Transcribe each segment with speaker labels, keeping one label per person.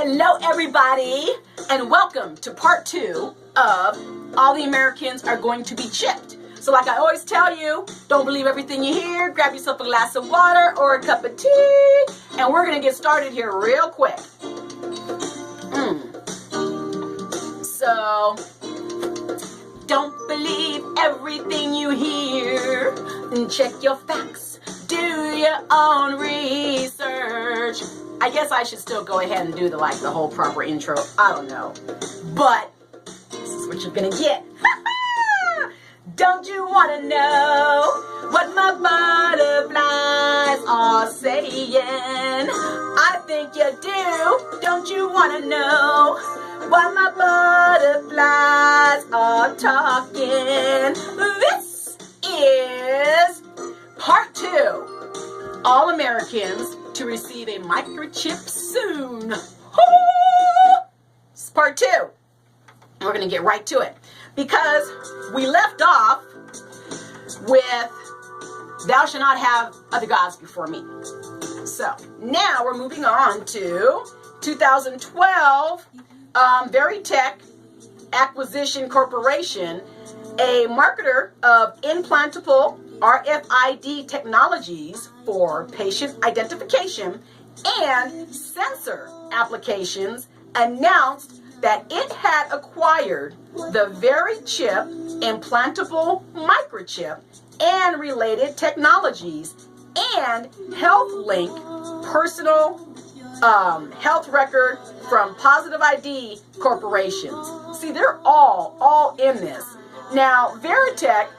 Speaker 1: Hello everybody, and welcome to part 2 of All the Americans Are Going to Be Chipped. So like I always tell you, don't believe everything you hear. Grab yourself a glass of water or a cup of tea, and we're going to get started here real quick. So, don't believe everything you hear. Check your facts. Do your own research. I guess I should still go ahead and do the whole proper intro. I don't know. But this is what you're gonna get. Don't you wanna know what my butterflies are saying? I think you do. Don't you wanna know what my butterflies are talking? This is part 2. All Americans to receive a microchip soon. It's part 2. We're going to get right to it because we left off with thou shalt not have other gods before me. So now we're moving on to 2012 Varitek Acquisition Corporation, a marketer of implantable RFID technologies for patient identification and sensor applications, announced that it had acquired the Varitek implantable microchip and related technologies and HealthLink personal health record from Positive ID corporations. See, they're all in this. Now, Varitek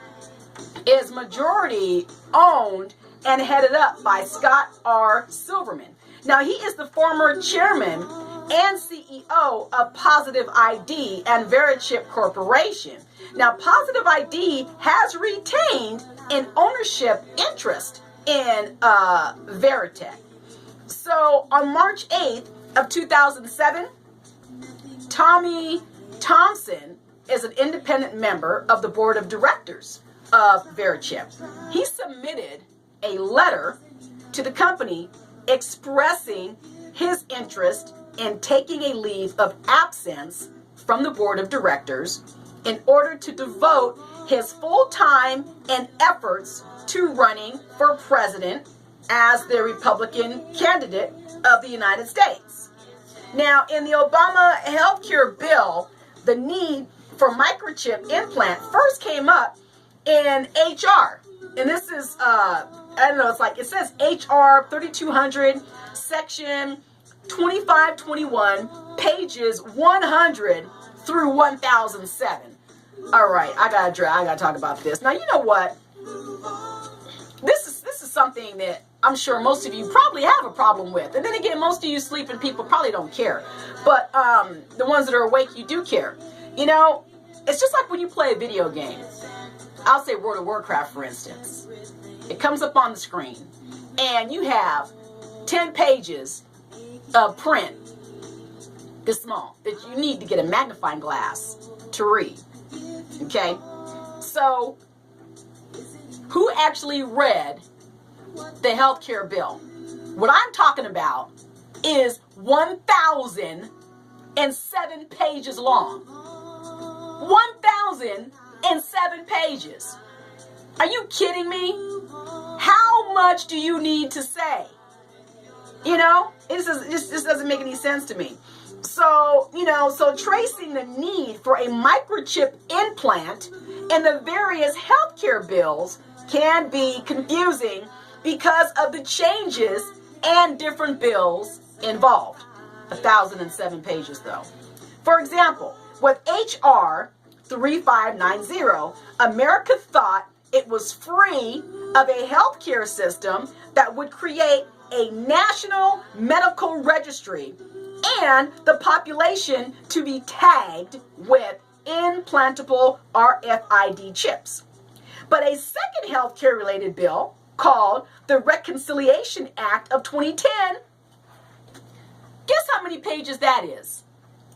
Speaker 1: is majority owned and headed up by Scott R. Silverman. Now, he is the former chairman and CEO of Positive ID and Varitek Corporation. Now, Positive ID has retained an ownership interest in Varitek. So, on March 8th of 2007, Tommy Thompson is an independent member of the board of directors of Varitek. He submitted a letter to the company expressing his interest in taking a leave of absence from the board of directors in order to devote his full time and efforts to running for president as the Republican candidate of the United States. Now, in the Obama healthcare bill, the need for microchip implant first came up in HR. And this is, I don't know, it says HR 3200, section 2521, pages 100 through 1007. All right, I gotta talk about this. Now, you know what? This is something that I'm sure most of you probably have a problem with. And then again, most of you sleeping people probably don't care. But the ones that are awake, you do care. You know, it's just like when you play a video game. I'll say World of Warcraft, for instance. It comes up on the screen, and you have 10 pages of print this small that you need to get a magnifying glass to read. Okay? So, who actually read the healthcare bill? What I'm talking about is 1,007 pages long. 1,007 pages. Are you kidding me? How much do you need to say? You know, this doesn't make any sense to me. So, so tracing the need for a microchip implant in the various healthcare bills can be confusing because of the changes and different bills involved. 1,007 pages, though. For example, with HR 3590, America thought it was free of a healthcare system that would create a national medical registry and the population to be tagged with implantable RFID chips. But a second healthcare related bill called the Reconciliation Act of 2010, guess how many pages that is?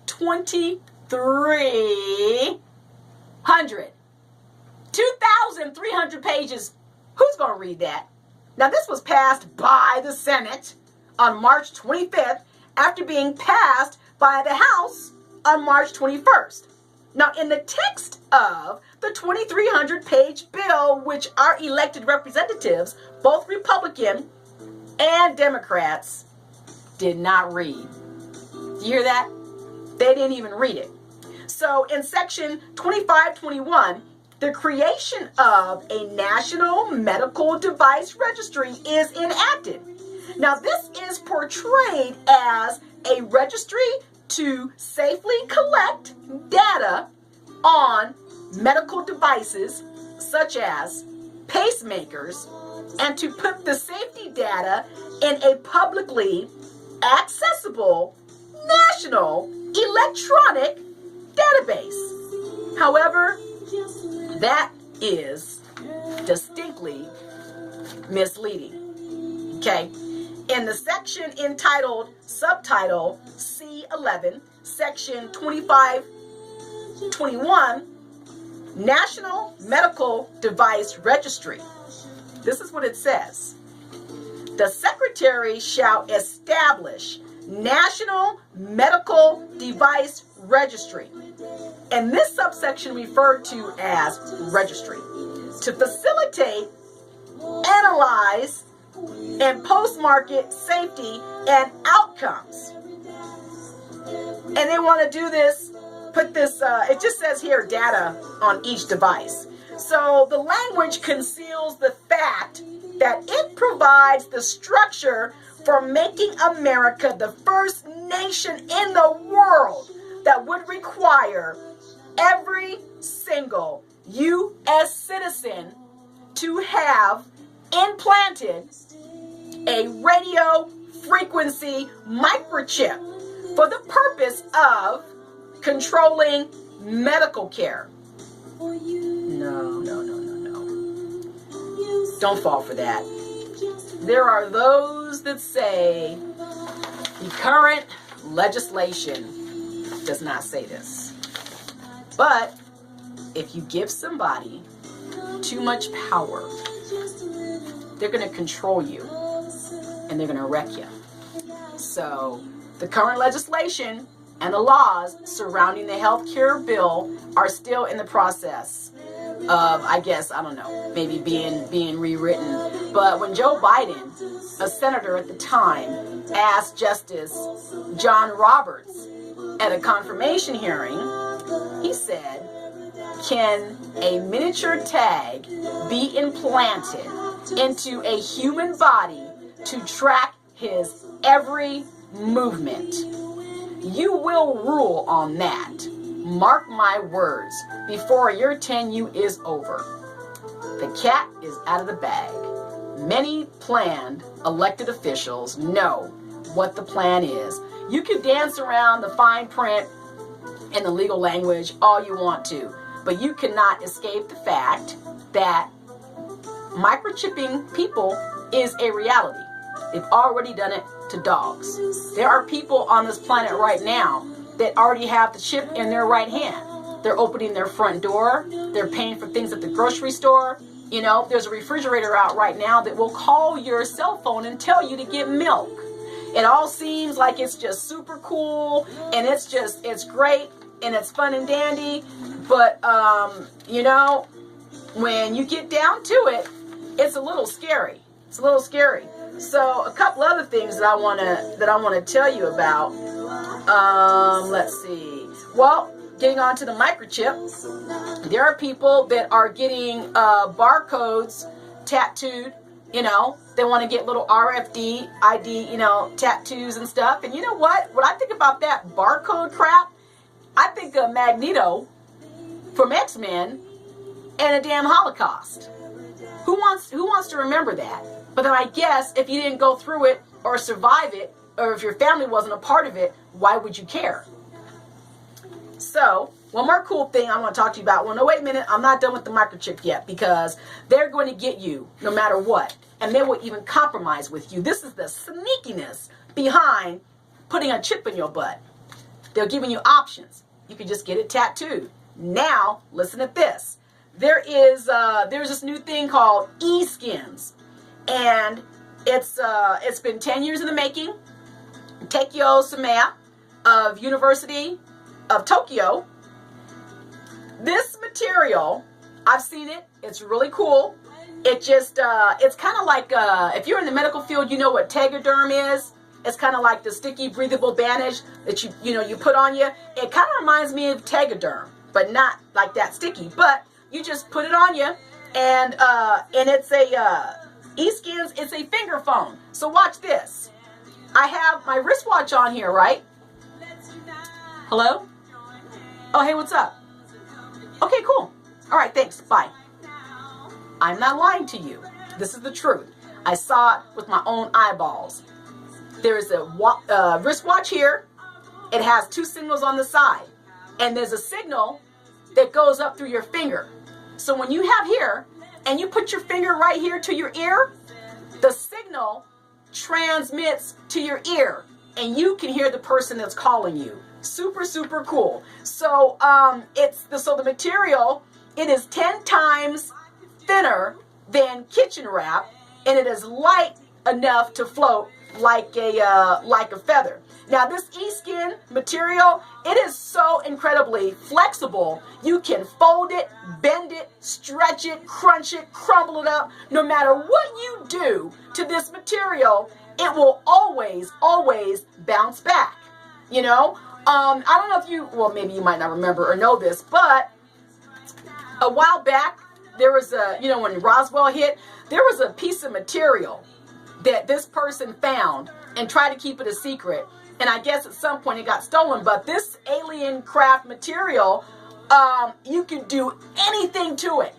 Speaker 1: 2,300. 2,300 pages. Who's going to read that? Now, this was passed by the Senate on March 25th after being passed by the House on March 21st. Now, in the text of the 2,300-page bill, which our elected representatives, both Republican and Democrats, did not read. Do you hear that? They didn't even read it. So in section 2521, the creation of a national medical device registry is enacted. Now, this is portrayed as a registry to safely collect data on medical devices such as pacemakers and to put the safety data in a publicly accessible national electronic database. However, that is distinctly misleading. Okay? In the section entitled Subtitle C11, Section 2521, National Medical Device Registry. This is what it says. The Secretary shall establish National Medical Device Registry, and this subsection referred to as registry, to facilitate, analyze, and post-market safety and outcomes. And they want to do this, put this, it just says here, data on each device. So the language conceals the fact that it provides the structure for making America the first nation in the world that would require every single U.S. citizen to have implanted a radio frequency microchip for the purpose of controlling medical care. No. Don't fall for that. There are those that say the current legislation does not say this. But if you give somebody too much power, they're going to control you and they're going to wreck you. So the current legislation and the laws surrounding the health care bill are still in the process of, I guess, I don't know, maybe being rewritten. But when Joe Biden, a senator at the time, asked Justice John Roberts at a confirmation hearing, he said, can a miniature tag be implanted into a human body to track his every movement? You will rule on that. Mark my words, before your tenure is over. The cat is out of the bag. Many planned elected officials know what the plan is. You can dance around the fine print and the legal language all you want to, but you cannot escape the fact that microchipping people is a reality. They've already done it to dogs. There are people on this planet right now that already have the chip in their right hand. They're opening their front door. They're paying for things at the grocery store. You know, there's a refrigerator out right now that will call your cell phone and tell you to get milk. It all seems like it's just super cool and it's great and it's fun and dandy. But, you know, when you get down to it, it's a little scary. It's a little scary. So a couple other things that I want to tell you about. Let's see. Well, getting on to the microchip, there are people that are getting barcodes tattooed. You know, they want to get little RFID, you know, tattoos and stuff. And you know what? When I think about that barcode crap, I think of Magneto from X-Men and a damn Holocaust. Who wants to remember that? But then I guess if you didn't go through it or survive it, or if your family wasn't a part of it, why would you care? So, one more cool thing I want to talk to you about. Well, no, wait a minute. I'm not done with the microchip yet, because they're going to get you no matter what. And they will even compromise with you. This is the sneakiness behind putting a chip in your butt. They're giving you options. You can just get it tattooed. Now, listen to this. There's this new thing called e-skins. And it's been 10 years in the making. Takeo Sumiya of University of Tokyo. This material, I've seen it. It's really cool. It just, it's kind of like, if you're in the medical field, you know what Tegaderm is. It's kind of like the sticky, breathable bandage that you put on you. It kind of reminds me of Tegaderm, but not like that sticky. But you just put it on you, and it's a E-Skins. It's a finger phone. So watch this. I have my wristwatch on here, right? Hello? Oh, hey, what's up? Okay, cool. All right, thanks. Bye. I'm not lying to you. This is the truth. I saw it with my own eyeballs. There is a wristwatch here. It has two signals on the side. And there's a signal that goes up through your finger. So when you have here, and you put your finger right here to your ear, the signal transmits to your ear. And you can hear the person that's calling you. Super, super cool. So the material, it is 10 times thinner than kitchen wrap, and it is light enough to float like a feather. Now this E-Skin material, it is so incredibly flexible. You can fold it, bend it, stretch it, crunch it, crumble it up. No matter what you do to this material, it will always, always bounce back. You know, I don't know if well, maybe you might not remember or know this, but a while back, there was when Roswell hit, there was a piece of material that this person found and tried to keep it a secret. And I guess at some point it got stolen. But this alien craft material, you can do anything to it.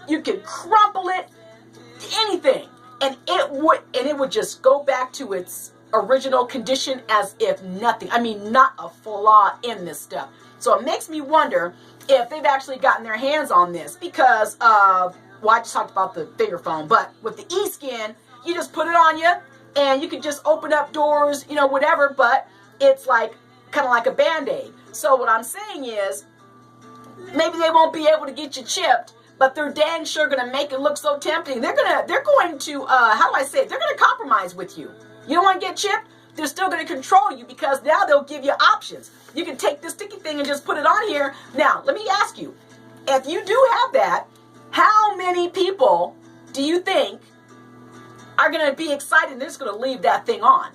Speaker 1: You can crumple it, anything. And it would just go back to its original condition as if nothing. I mean, not a flaw in this stuff. So it makes me wonder if they've actually gotten their hands on this, because I just talked about the finger phone, but with the E-Skin, you just put it on you, and you can just open up doors, whatever, but it's like kind of like a Band-Aid. So what I'm saying is, maybe they won't be able to get you chipped, but they're dang sure going to make it look so tempting. They're going to, how do I say it? They're going to compromise with you. You don't want to get chipped? They're still going to control you, because now they'll give you options. You can take this sticky thing and just put it on here. Now, let me ask you, if you do have that, how many people do you think are going to be excited and they're just going to leave that thing on?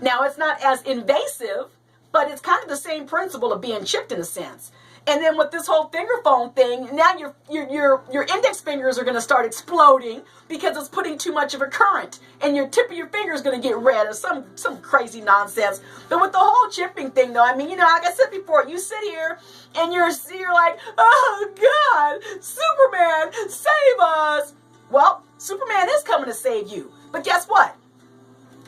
Speaker 1: Now, it's not as invasive, but it's kind of the same principle of being chipped in a sense. And then with this whole finger phone thing, now your index fingers are going to start exploding because it's putting too much of a current, and your tip of your finger is going to get red, or some crazy nonsense. But with the whole chipping thing, though, I mean, like I said before, you sit here and you're like, oh God, Superman, save us. Well, Superman is coming to save you, but guess what?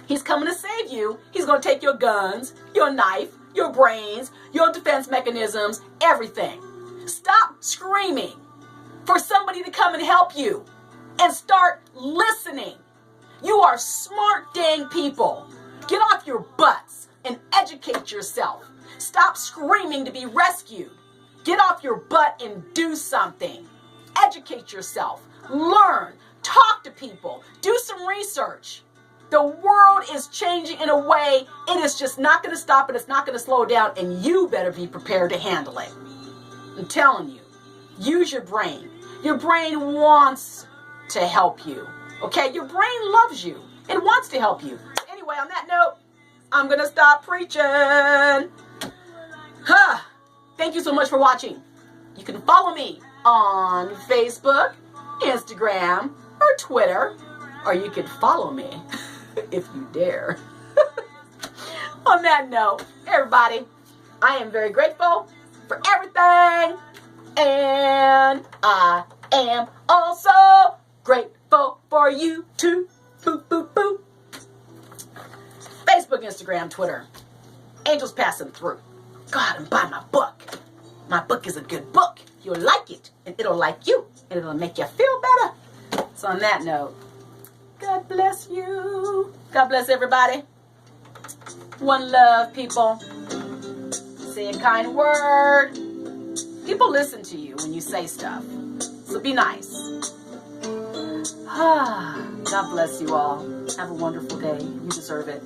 Speaker 1: He's coming to save you. He's going to take your guns, your knife, your brains, your defense mechanisms, everything. Stop screaming for somebody to come and help you, and start listening. You are smart dang people. Get off your butts and educate yourself. Stop screaming to be rescued. Get off your butt and do something. Educate yourself. Learn. Talk to people. Do some research. The world is changing in a way, it is just not going to stop, and it's not going to slow down, and you better be prepared to handle it. I'm telling you, use your brain. Your brain wants to help you, okay? Your brain loves you. It wants to help you. Anyway, on that note, I'm going to stop preaching. Thank you so much for watching. You can follow me on Facebook, Instagram, or Twitter, or you can follow me if you dare. On that note, everybody, I am very grateful for everything, and I am also grateful for you too. Boo, boo, boo. Facebook, Instagram, Twitter. Angels passing through. Go out and buy my book. My book is a good book. You'll like it, and it'll like you, and it'll make you feel better. So on that note, God bless you. God bless everybody. One love, people. Say a kind word. People listen to you when you say stuff. So be nice. God bless you all. Have a wonderful day. You deserve it.